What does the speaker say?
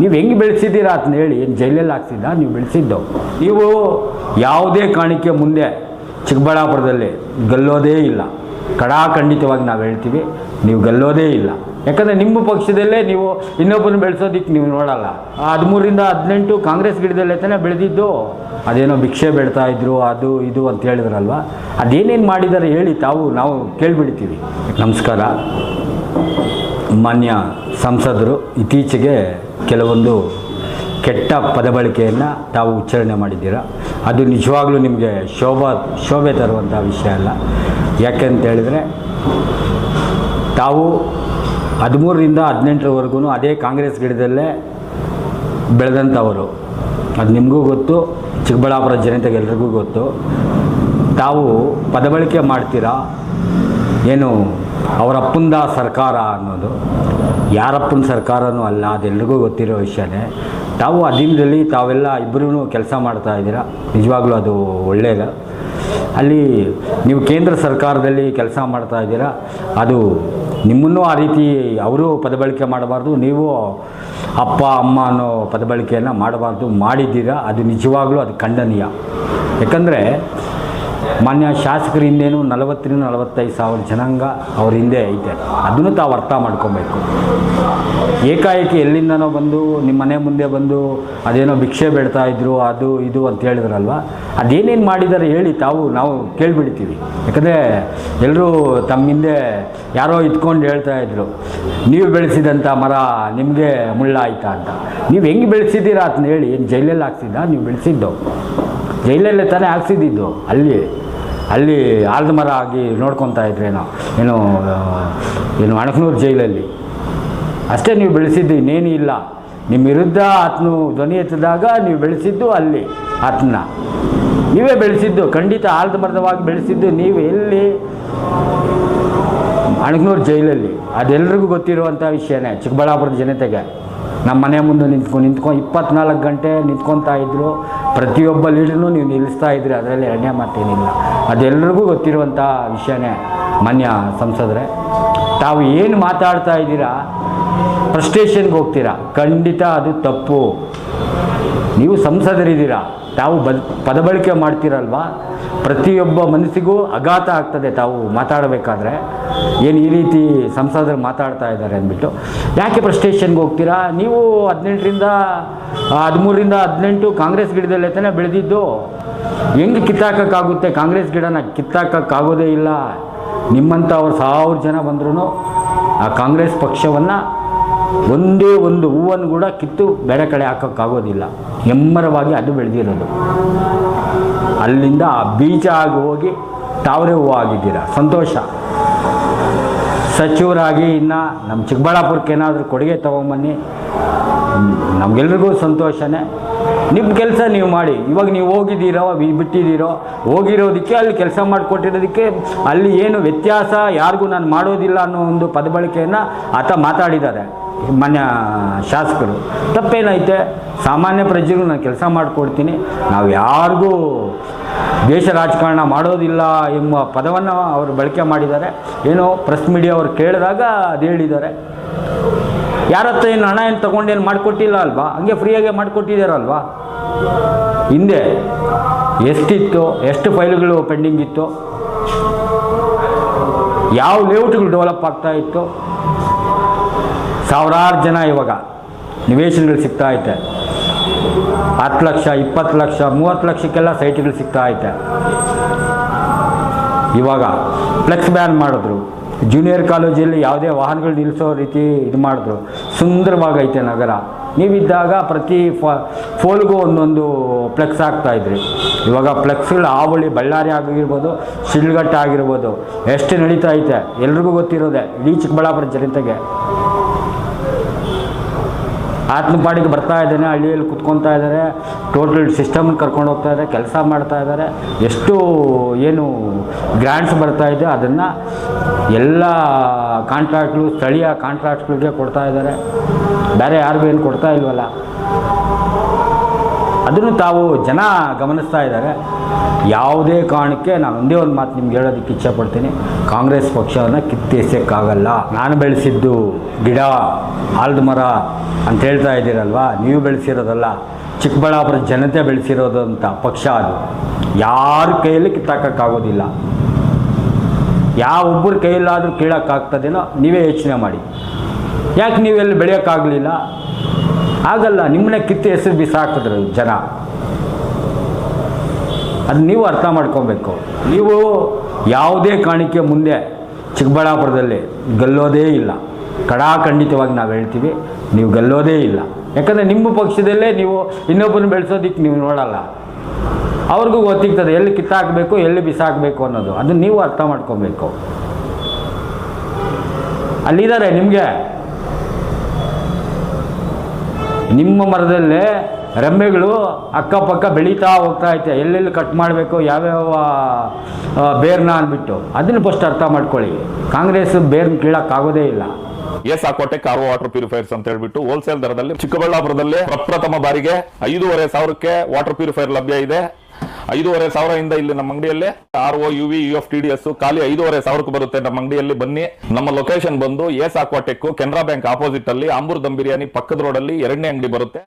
ನೀವು ಹೆಂಗೆ ಬೆಳೆಸಿದ್ದೀರಾ ಅದನ್ನ ಹೇಳಿ. ಏನು ಜೈಲಲ್ಲಿ ಹಾಕ್ಸಿದ್ದ ನೀವು ಬೆಳೆಸಿದ್ದು? ನೀವು ಯಾವುದೇ ಕಾರಣಕ್ಕೆ ಮುಂದೆ ಚಿಕ್ಕಬಳ್ಳಾಪುರದಲ್ಲಿ ಗೆಲ್ಲೋದೇ ಇಲ್ಲ. ಖಂಡಿತವಾಗಿ ನಾವು ಹೇಳ್ತೀವಿ, ನೀವು ಗೆಲ್ಲೋದೇ ಇಲ್ಲ. ಯಾಕಂದರೆ ನಿಮ್ಮ ಪಕ್ಷದಲ್ಲೇ ನೀವು ಇನ್ನೊಬ್ಬರನ್ನ ಬೆಳೆಸೋದಕ್ಕೆ ನೀವು ನೋಡಲ್ಲ. 13ರಿಂದ 18 ಕಾಂಗ್ರೆಸ್ ಗಿಡದಲ್ಲೇ ತಾನೇ ಬೆಳೆದಿದ್ದು. ಅದೇನೋ ಭಿಕ್ಷೆ ಬೇಡ್ತಾ ಇದ್ರು ಅದು ಇದು ಅಂತ ಹೇಳಿದ್ರಲ್ವ, ಅದೇನೇನು ಮಾಡಿದ್ದಾರೆ ಹೇಳಿ, ನಾವು ಕೇಳಿಬಿಡ್ತೀವಿ. ನಮಸ್ಕಾರ. ಮಾನ್ಯ ಸಂಸದರು ಇತ್ತೀಚೆಗೆ ಕೆಲವೊಂದು ಕೆಟ್ಟ ಪದಬಳಕೆಯನ್ನು ತಾವು ಉಚ್ಚಾರಣೆ ಮಾಡಿದ್ದೀರಾ. ಅದು ನಿಜವಾಗ್ಲೂ ನಿಮಗೆ ಶೋಭೆ ತರುವಂಥ ವಿಷಯ ಅಲ್ಲ. ಯಾಕೆಂತ ಹೇಳಿದರೆ, ತಾವು 13ರಿಂದ 18ರವರೆಗೂ ಅದೇ ಕಾಂಗ್ರೆಸ್ ಗಿಡದಲ್ಲೇ ಬೆಳೆದಂಥವರು. ಅದು ನಿಮಗೂ ಗೊತ್ತು, ಚಿಕ್ಕಬಳ್ಳಾಪುರ ಜನತೆಗೆ ಎಲ್ರಿಗೂ ಗೊತ್ತು. ತಾವು ಪದಬಳಕೆ ಮಾಡ್ತೀರಾ ಏನು ಅವರಪ್ಪಂದ ಸರ್ಕಾರ ಅನ್ನೋದು. ಯಾರಪ್ಪನ ಸರ್ಕಾರನೂ ಅಲ್ಲ, ಅದೆಲ್ರಿಗೂ ಗೊತ್ತಿರೋ ವಿಷಯನೇ. ತಾವು ಅಧೀನದಲ್ಲಿ ತಾವೆಲ್ಲ ಇಬ್ಬರೂ ಕೆಲಸ ಮಾಡ್ತಾಯಿದ್ದೀರಾ, ನಿಜವಾಗ್ಲೂ ಅದು ಒಳ್ಳೆಯದು. ಅಲ್ಲಿ ನೀವು ಕೇಂದ್ರ ಸರ್ಕಾರದಲ್ಲಿ ಕೆಲಸ ಮಾಡ್ತಾಯಿದ್ದೀರಾ, ಅದು ನಿಮ್ಮನ್ನೂ ಆ ರೀತಿ ಅವರು ಪದಬಳಕೆ ಮಾಡಬಾರ್ದು, ನೀವು ಅಪ್ಪ ಅಮ್ಮ ಅನ್ನೋ ಪದಬಳಕೆಯನ್ನು ಮಾಡಬಾರ್ದು. ಮಾಡಿದ್ದೀರಾ, ಅದು ನಿಜವಾಗ್ಲೂ ಅದು ಖಂಡನೀಯ. ಯಾಕಂದರೆ ಮಾನ್ಯ ಶಾಸಕರ ಹಿಂದೇನು 40ರಿಂದ 45 ಸಾವಿರ ಜನಾಂಗ ಅವ್ರ ಹಿಂದೆ ಐತೆ. ಅದನ್ನು ತಾವು ಅರ್ಥ ಮಾಡ್ಕೊಬೇಕು. ಏಕಾಏಕಿ ಎಲ್ಲಿಂದನೋ ಬಂದು ನಿಮ್ಮ ಮನೆ ಮುಂದೆ ಬಂದು ಅದೇನೋ ಭಿಕ್ಷೆ ಬೇಡ್ತಾ ಇದ್ರು ಅದು ಇದು ಅಂತ ಹೇಳಿದ್ರಲ್ವ, ಅದೇನೇನು ಮಾಡಿದ್ದಾರೆ ಹೇಳಿ, ನಾವು ಕೇಳಿಬಿಡ್ತೀವಿ. ಯಾಕಂದರೆ ಎಲ್ಲರೂ ತಮ್ಮ ಹಿಂದೆ ಯಾರೋ ಇದ್ಕೊಂಡು ಹೇಳ್ತಾಯಿದ್ರು, ನೀವು ಬೆಳೆಸಿದಂಥ ಮರ ನಿಮಗೆ ಮುಳ್ಳಾಯ್ತಾ ಅಂತ. ನೀವು ಹೆಂಗೆ ಬೆಳೆಸಿದ್ದೀರಾ ಅದನ್ನ ಹೇಳಿ. ಏನು ಜೈಲಲ್ಲಿ ಹಾಕ್ಸಿದ್ದ ನೀವು ಬೆಳೆಸಿದ್ದು? ಜೈಲಲ್ಲೇ ತಾನೇ ಹಾಕ್ಸಿದ್ದು. ಅಲ್ಲಿ ಆಲದ ಮರ ಆಗಿ ನೋಡ್ಕೊತಾ ಇದ್ರೇನೋ ಏನು ಅಣಕನೂರು ಜೈಲಲ್ಲಿ ಅಷ್ಟೇ ನೀವು ಬೆಳೆಸಿದ್ದು, ಇನ್ನೇನು ಇಲ್ಲ. ನಿಮ್ಮ ವಿರುದ್ಧ ಆತನು ಧ್ವನಿ ಎತ್ತಿದಾಗ ನೀವು ಬೆಳೆಸಿದ್ದು ಅಲ್ಲಿ ಆತನ ನೀವೇ ಬೆಳೆಸಿದ್ದು. ಖಂಡಿತ ಆಲದ ಮರದವಾಗಿ ಬೆಳೆಸಿದ್ದು ನೀವು. ಎಲ್ಲಿ? ಅಣಕನೂರು ಜೈಲಲ್ಲಿ. ಅದೆಲ್ಲರಿಗೂ ಗೊತ್ತಿರುವಂಥ ವಿಷಯನೇ ಚಿಕ್ಕಬಳ್ಳಾಪುರದ ಜನತೆಗೆ. ನಮ್ಮ ಮನೆ ಮುಂದೆ ನಿಂತ್ಕೊಂಡು 24 ಗಂಟೆ ನಿಂತ್ಕೊತಾ ಇದ್ದರು. ಪ್ರತಿಯೊಬ್ಬ ಲೀಡರ್ನೂ ನೀವು ನಿಲ್ಲಿಸ್ತಾ ಇದ್ರಿ, ಅದರಲ್ಲಿ ಎರಡನೇ ಮಾತೇನಿಲ್ಲ. ಅದೆಲ್ಲರಿಗೂ ಗೊತ್ತಿರುವಂಥ ವಿಷಯನೇ. ಮಾನ್ಯ ಸಂಸದರೇ, ತಾವು ಏನು ಮಾತಾಡ್ತಾ ಇದ್ದೀರಾ, ಫ್ರಸ್ಟ್ರೇಷನ್ಗೆ ಹೋಗ್ತೀರಾ. ಖಂಡಿತ ಅದು ತಪ್ಪು. ನೀವು ಸಂಸದರಿದ್ದೀರಾ, ತಾವು ಪದಬಳಕೆ ಮಾಡ್ತೀರಲ್ವ, ಪ್ರತಿಯೊಬ್ಬ ಮನಸ್ಸಿಗೂ ಆಘಾತ ಆಗ್ತದೆ ತಾವು ಮಾತಾಡಬೇಕಾದ್ರೆ. ಏನು ಈ ರೀತಿ ಸಂಸದರು ಮಾತಾಡ್ತಾ ಇದ್ದಾರೆ ಅಂದ್ಬಿಟ್ಟು ಯಾಕೆ ಫ್ರಸ್ಟ್ರೇಷನ್ಗೆ ಹೋಗ್ತೀರಾ? ನೀವು 13ರಿಂದ 18 ಕಾಂಗ್ರೆಸ್ ಗಿಡದಲ್ಲೇ ತಾನೇ ಬೆಳೆದಿದ್ದು. ಹೆಂಗೆ ಕಿತ್ತಾಕೋಕ್ಕಾಗುತ್ತೆ? ಕಾಂಗ್ರೆಸ್ ಗಿಡನ ಕಿತ್ತಾಕೋಕ್ಕಾಗೋದೇ ಇಲ್ಲ. ನಿಮ್ಮಂಥವ್ರು 1000 ಜನ ಬಂದ್ರೂ ಆ ಕಾಂಗ್ರೆಸ್ ಪಕ್ಷವನ್ನು ಒಂದೇ ಒಂದು ಹೂವನ್ನು ಕೂಡ ಕಿತ್ತು ಬೇರೆ ಕಡೆ ಹಾಕೋಕ್ಕಾಗೋದಿಲ್ಲ. ಹೆಮ್ಮರವಾಗಿ ಅದು ಬೆಳೆದಿರೋದು. ಅಲ್ಲಿಂದ ಆ ಬೀಜ ಆಗಿ ಹೋಗಿ ತಾವರೆ ಹೂವು ಆಗಿದ್ದೀರಾ. ಸಂತೋಷ. ಸಚಿವರಾಗಿ ಇನ್ನು ನಮ್ಮ ಚಿಕ್ಕಬಳ್ಳಾಪುರಕ್ಕೆ ಏನಾದರೂ ಕೊಡುಗೆ ತೊಗೊಂಬನ್ನಿ, ನಮಗೆಲ್ರಿಗೂ ಸಂತೋಷನೇ. ನಿಮ್ಮ ಕೆಲಸ ನೀವು ಮಾಡಿ. ಇವಾಗ ನೀವು ಹೋಗಿದ್ದೀರೋ ಬಿಟ್ಟಿದ್ದೀರೋ, ಹೋಗಿರೋದಕ್ಕೆ ಅಲ್ಲಿ ಕೆಲಸ ಮಾಡಿಕೊಟ್ಟಿರೋದಕ್ಕೆ ಅಲ್ಲಿ ಏನು ವ್ಯತ್ಯಾಸ ಯಾರಿಗೂ ನಾನು ಮಾಡೋದಿಲ್ಲ ಅನ್ನೋ ಒಂದು ಪದಬಳಕೆಯನ್ನು ಆತ ಮಾತಾಡಿದ್ದಾರೆ ಮಾನ್ಯ ಶಾಸಕರು. ತಪ್ಪೇನೈತೆ? ಸಾಮಾನ್ಯ ಪ್ರಜೆಗೂ ನಾನು ಕೆಲಸ ಮಾಡಿಕೊಡ್ತೀನಿ, ನಾವು ಯಾರಿಗೂ ದೇಶ ರಾಜಕಾರಣ ಮಾಡೋದಿಲ್ಲ ಎಂಬ ಪದವನ್ನು ಅವರು ಬಳಕೆ ಮಾಡಿದ್ದಾರೆ. ಏನೋ ಪ್ರೆಸ್ ಮೀಡಿಯಾ ಅವ್ರು ಕೇಳಿದಾಗ ಅದು ಹೇಳಿದ್ದಾರೆ. ಯಾರ ಹತ್ರ ಏನು ಹಣ ಏನು ತೊಗೊಂಡೇನು ಮಾಡಿಕೊಟ್ಟಿಲ್ಲ ಅಲ್ವಾ, ಹಂಗೆ ಫ್ರೀಯಾಗೆ ಮಾಡಿಕೊಟ್ಟಿದ್ದಾರಲ್ವಾ. ಹಿಂದೆ ಎಷ್ಟಿತ್ತು, ಎಷ್ಟು ಫೈಲ್ಗಳು ಪೆಂಡಿಂಗ್ ಇತ್ತು, ಯಾವ ಲೇಔಟ್ಗಳು ಡೆವಲಪ್ ಆಗ್ತಾ ಇತ್ತು. ಸಾವಿರಾರು ಜನ ಇವಾಗ ನಿವೇಶನಗಳು ಸಿಗ್ತಾ ಐತೆ. 10 ಲಕ್ಷ, 20 ಲಕ್ಷ, 30 ಲಕ್ಷಕ್ಕೆಲ್ಲ ಸೈಟ್ಗಳು ಸಿಗ್ತಾ ಐತೆ. ಇವಾಗ ಫ್ಲೆಕ್ಸ್ ಬ್ಯಾನ್ ಮಾಡಿದ್ರು. ಜೂನಿಯರ್ ಕಾಲೇಜಲ್ಲಿ ಯಾವುದೇ ವಾಹನಗಳು ನಿಲ್ಲಿಸೋ ರೀತಿ ಇದು ಮಾಡಿದ್ರು. ಸುಂದರವಾಗೈತೆ ನಗರ. ನೀವಿದ್ದಾಗ ಪ್ರತಿ ಫೋಲ್ಗೂ ಒಂದೊಂದು ಫ್ಲೆಕ್ಸ್ ಹಾಕ್ತಾಯಿದ್ರಿ. ಇವಾಗ ಫ್ಲೆಕ್ಸ್ಗಳು ಆವಳಿ ಬಳ್ಳಾರಿ ಆಗಿರ್ಬೋದು, ಶಿಡ್ಲಘಟ್ಟ ಆಗಿರ್ಬೋದು, ಎಷ್ಟು ನಡೀತಾ ಐತೆ ಎಲ್ರಿಗೂ ಗೊತ್ತಿರೋದೆ ಇಡೀ ಚಿಕ್ಕಬಳ್ಳಾಪುರ ಜನತೆಗೆ. ಆತನ ಪಾಡಿಗೆ ಬರ್ತಾ ಇದ್ದಾನೆ, ಹಳ್ಳಿಯಲ್ಲಿ ಕುತ್ಕೊತಾ ಇದ್ದಾರೆ, ಟೋಟಲ್ ಸಿಸ್ಟಮ್ನ ಕರ್ಕೊಂಡು ಹೋಗ್ತಾ ಇದ್ದಾರೆ, ಕೆಲಸ ಮಾಡ್ತಾ ಇದ್ದಾರೆ. ಎಷ್ಟು ಏನು ಗ್ರ್ಯಾಂಟ್ಸ್ ಬರ್ತಾ ಇದೆ ಅದನ್ನು ಎಲ್ಲ ಕಾಂಟ್ರಾಕ್ಟ್ಗಳು ಸ್ಥಳೀಯ ಕಾಂಟ್ರಾಕ್ಟ್ಗಳಿಗೆ ಕೊಡ್ತಾ ಇದ್ದಾರೆ. ಬೇರೆ ಯಾರಿಗೂ ಏನು ಕೊಡ್ತಾ ಇಲ್ವಲ್ಲ. ಅದನ್ನು ತಾವು ಜನ ಗಮನಿಸ್ತಾ ಇದ್ದಾರೆ. ಯಾವುದೇ ಕಾರಣಕ್ಕೆ ನಾನು ಒಂದೇ ಒಂದು ಮಾತು ನಿಮ್ಗೆ ಹೇಳೋದಕ್ಕೆ ಇಚ್ಛೆಪಡ್ತೀನಿ, ಕಾಂಗ್ರೆಸ್ ಪಕ್ಷವನ್ನು ಕಿತ್ತೆಸೋಕ್ಕಾಗಲ್ಲ. ನಾನು ಬೆಳೆಸಿದ್ದು ಗಿಡ ಆಲದ ಮರ ಅಂತ ಹೇಳ್ತಾ ಇದ್ದೀರಲ್ವ, ನೀವು ಬೆಳೆಸಿರೋದಲ್ಲ, ಚಿಕ್ಕಬಳ್ಳಾಪುರ ಜನತೆ ಬೆಳೆಸಿರೋದಂಥ ಪಕ್ಷ ಅದು. ಯಾರ ಕೈಯಲ್ಲಿ ಕಿತ್ತಾಕೋಕ್ಕಾಗೋದಿಲ್ಲ. ಯಾವೊಬ್ಬರ ಕೈಯಲ್ಲಾದರೂ ಕೀಳೋಕ್ಕಾಗ್ತದೇನೋ ನೀವೇ ಯೋಚನೆ ಮಾಡಿ. ಯಾಕೆ ನೀವೆಲ್ಲಿ ಬೆಳೆಯೋಕ್ಕಾಗಲಿಲ್ಲ? ಆಗಲ್ಲ, ನಿಮ್ಮನ್ನೇ ಕಿತ್ತು ಹೆಸರು ಬಿಸಾಕಿದ್ರು ಜನ. ಅದು ನೀವು ಅರ್ಥ ಮಾಡ್ಕೊಬೇಕು. ನೀವು ಯಾವುದೇ ಕಾರಣಕ್ಕೆ ಮುಂದೆ ಚಿಕ್ಕಬಳ್ಳಾಪುರದಲ್ಲಿ ಗೆಲ್ಲೋದೇ ಇಲ್ಲ. ಖಂಡಿತವಾಗಿ ನಾವು ಹೇಳ್ತೀವಿ, ನೀವು ಗೆಲ್ಲೋದೇ ಇಲ್ಲ. ಯಾಕಂದರೆ ನಿಮ್ಮ ಪಕ್ಷದಲ್ಲೇ ನೀವು ಇನ್ನೊಬ್ಬರನ್ನ ಬೆಳೆಸೋದಕ್ಕೆ ನೀವು ನೋಡಲ್ಲ. ಅವ್ರಿಗೂ ಗೊತ್ತಿರ್ತದೆ ಎಲ್ಲಿ ಕಿತ್ತಾಕಬೇಕು, ಎಲ್ಲಿ ಬಿಸಾಕಬೇಕು ಅನ್ನೋದು. ಅದನ್ನು ನೀವು ಅರ್ಥ ಮಾಡ್ಕೊಬೇಕು. ಅಲ್ಲಿದ್ದಾರೆ ನಿಮಗೆ, ನಿಮ್ಮ ಮರದಲ್ಲೇ ರೆಂಬೆಗಳು ಅಕ್ಕಪಕ್ಕ ಬೆಳೀತಾ ಹೋಗ್ತಾ ಐತೆ. ಎಲ್ಲೆಲ್ಲಿ ಕಟ್ ಮಾಡಬೇಕು, ಯಾವ್ಯಾವ ಬೇರ್ನ ಅಂದ್ಬಿಟ್ಟು ಅದನ್ನು ಫಸ್ಟ್ ಅರ್ಥ ಮಾಡ್ಕೊಳ್ಳಿ. ಕಾಂಗ್ರೆಸ್ ಬೇರ್ನ ಕೀಳಕ್ಕಾಗೋದೇ ಇಲ್ಲ. S Aquatech RO water purifiers ಅಂತ ಹೇಳ್ಬಿಟ್ಟು ಹೋಲ್ಸೇಲ್ ದರದಲ್ಲಿ ಚಿಕ್ಕಬಳ್ಳಾಪುರದಲ್ಲಿ ಪ್ರಪ್ರಥಮ ಬಾರಿಗೆ 5,500 ವಾಟರ್ ಪ್ಯೂರಿಫೈರ್ ಲಭ್ಯ ಇದೆ. 5,500 ಇಲ್ಲಿ ನಮ್ಮ ಅಂಗಡಿಯಲ್ಲಿ RO UV UF TDS ಖಾಲಿ 5,500 ಬರುತ್ತೆ. ನಮ್ಮ ಅಂಗಡಿಯಲ್ಲಿ ಬನ್ನಿ. ನಮ್ಮ ಲೊಕೇಶನ್ ಬಂದು S Aquatech Canara bank opposite ಅಲ್ಲಿ ಆಂಬೂರ್ ದಮ್ ಬಿರಿಯಾನಿ ಪಕ್ಕದ ರೋಡ್ ಅಲ್ಲಿ 2ನೇ ಅಂಗಡಿ ಬರುತ್ತೆ.